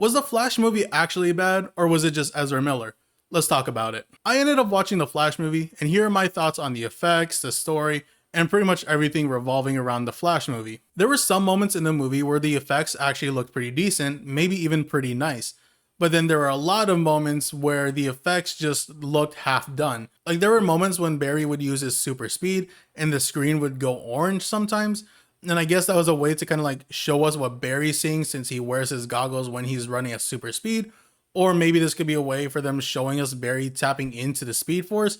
Was the Flash movie actually bad, or was it just Ezra Miller? Let's talk about it. I ended up watching the Flash movie, and here are my thoughts on the effects, the story, and pretty much everything revolving around the Flash movie. There were some moments in the movie where the effects actually looked pretty decent, maybe even pretty nice. But then there were a lot of moments where the effects just looked half done. Like there were moments when Barry would use his super speed and the screen would go orange sometimes. And I guess that was a way to kind of like show us what Barry's seeing since he wears his goggles when he's running at super speed. Or maybe this could be a way for them showing us Barry tapping into the Speed Force.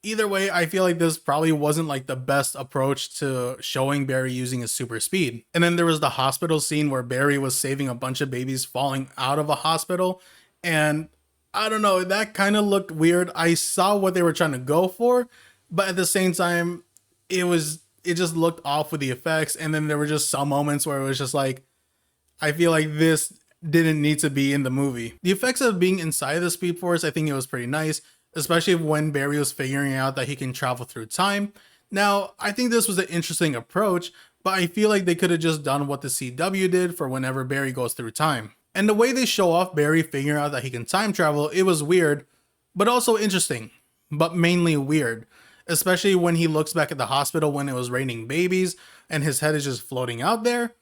Either way, I feel like this probably wasn't like the best approach to showing Barry using his super speed. And then there was the hospital scene where Barry was saving a bunch of babies falling out of a hospital. And I don't know, that kind of looked weird. I saw what they were trying to go for, but at the same time, it just looked off with the effects. And then there were just some moments where it was just like, I feel like this didn't need to be in the movie. The effects of being inside the Speed Force, I think it was pretty nice, especially when Barry was figuring out that he can travel through time. Now, I think this was an interesting approach, but I feel like they could have just done what the CW did for whenever Barry goes through time. And the way they show off Barry figuring out that he can time travel, it was weird, but also interesting, but mainly weird. Especially when he looks back at the hospital when it was raining babies and his head is just floating out there.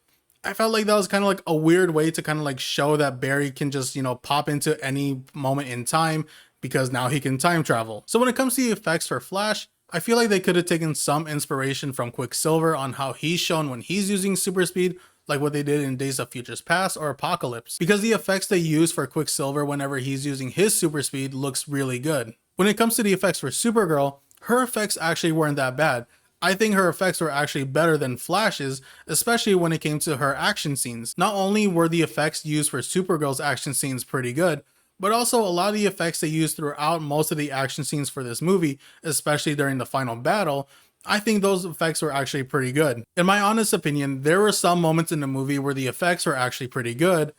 I felt like that was kind of like a weird way to kind of like show that Barry can just, pop into any moment in time because now he can time travel. So when it comes to the effects for Flash, I feel like they could have taken some inspiration from Quicksilver on how he's shown when he's using super speed, like what they did in Days of Futures Past or Apocalypse, because the effects they use for Quicksilver whenever he's using his super speed looks really good. When it comes to the effects for Supergirl, her effects actually weren't that bad. I think her effects were actually better than Flash's, especially when it came to her action scenes. Not only were the effects used for Supergirl's action scenes pretty good, but also a lot of the effects they used throughout most of the action scenes for this movie, especially during the final battle, I think those effects were actually pretty good. In my honest opinion, there were some moments in the movie where the effects were actually pretty good,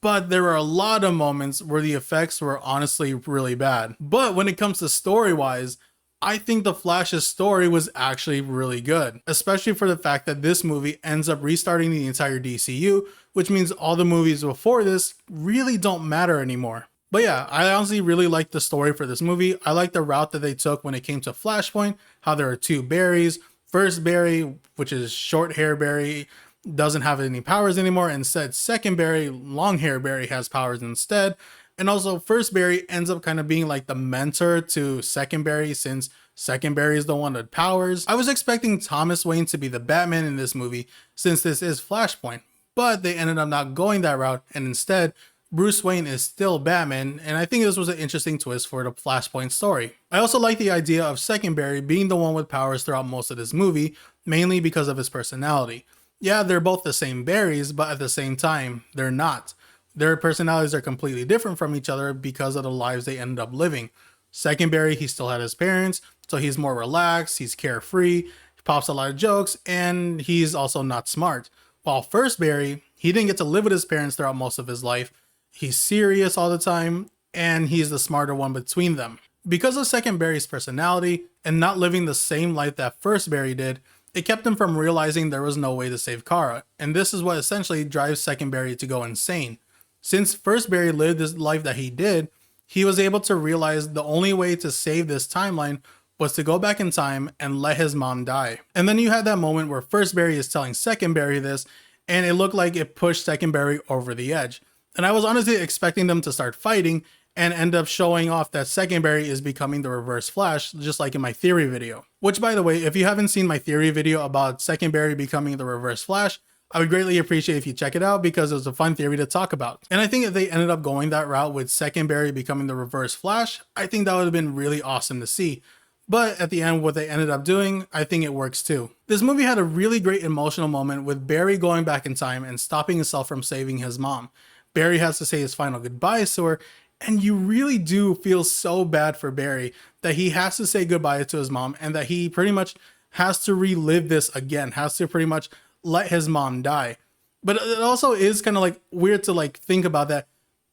but there were a lot of moments where the effects were honestly really bad. But when it comes to story-wise, I think the Flash's story was actually really good, especially for the fact that this movie ends up restarting the entire DCU, which means all the movies before this really don't matter anymore. But yeah, I honestly really liked the story for this movie. I like the route that they took when it came to Flashpoint, how there are two Barrys. First Barry, which is short hair Barry, doesn't have any powers anymore. Instead, second Barry, long hair Barry, has powers instead. And also First Barry ends up kind of being like the mentor to Second Barry since Second Barry is the one with powers. I was expecting Thomas Wayne to be the Batman in this movie since this is Flashpoint, but they ended up not going that route, and instead Bruce Wayne is still Batman, and I think this was an interesting twist for the Flashpoint story. I also like the idea of Second Barry being the one with powers throughout most of this movie, mainly because of his personality. Yeah, they're both the same Barrys, but at the same time, they're not. Their personalities are completely different from each other because of the lives they ended up living. Second Barry, he still had his parents, so he's more relaxed, he's carefree, he pops a lot of jokes, and he's also not smart. While First Barry, he didn't get to live with his parents throughout most of his life. He's serious all the time, and he's the smarter one between them. Because of Second Barry's personality and not living the same life that First Barry did, it kept him from realizing there was no way to save Kara, and this is what essentially drives Second Barry to go insane. Since First Barry lived this life that he did, he was able to realize the only way to save this timeline was to go back in time and let his mom die. And then you had that moment where First Barry is telling Second Barry this, and it looked like it pushed Second Barry over the edge. And I was honestly expecting them to start fighting and end up showing off that Second Barry is becoming the Reverse Flash, just like in my theory video. Which, by the way, if you haven't seen my theory video about Second Barry becoming the Reverse Flash, I would greatly appreciate if you check it out because it was a fun theory to talk about. And I think if they ended up going that route with Second Barry becoming the Reverse Flash, I think that would have been really awesome to see. But at the end, what they ended up doing, I think it works too. This movie had a really great emotional moment with Barry going back in time and stopping himself from saving his mom. Barry has to say his final goodbyes to her, and you really do feel so bad for Barry that he has to say goodbye to his mom and that he pretty much has to relive this again, has to pretty much let his mom die. But it also is kind of like weird to like think about that.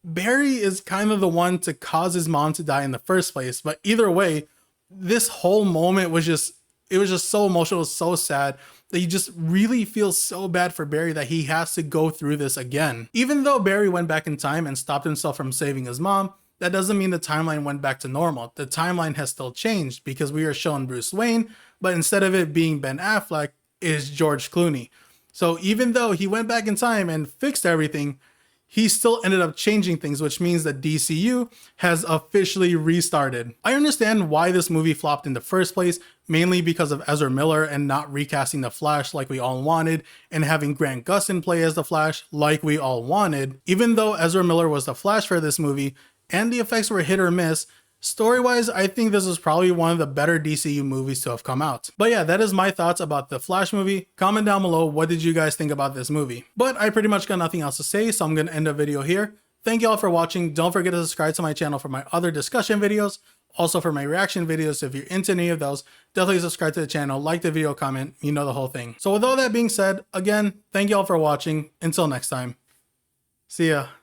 Barry is kind of the one to cause his mom to die in the first place. But either way, this whole moment was just it was just so emotional, so sad that you just really feel so bad for Barry that he has to go through this again. Even though Barry went back in time and stopped himself from saving his mom, that doesn't mean the timeline went back to normal. The timeline has still changed because we are shown Bruce Wayne, but instead of it being Ben Affleck, it is George Clooney. So even though he went back in time and fixed everything, he still ended up changing things, which means that DCU has officially restarted. I understand why this movie flopped in the first place, mainly because of Ezra Miller and not recasting the Flash like we all wanted, and having Grant Gustin play as the Flash like we all wanted. Even though Ezra Miller was the Flash for this movie, and the effects were hit or miss, story-wise, I think this is probably one of the better DCU movies to have come out. But yeah, that is my thoughts about the Flash movie. Comment down below, what did you guys think about this movie? But I pretty much got nothing else to say, so I'm going to end the video here. Thank you all for watching. Don't forget to subscribe to my channel for my other discussion videos. Also for my reaction videos, if you're into any of those, definitely subscribe to the channel, like the video, comment, you know the whole thing. So with all that being said, again, thank you all for watching. Until next time. See ya.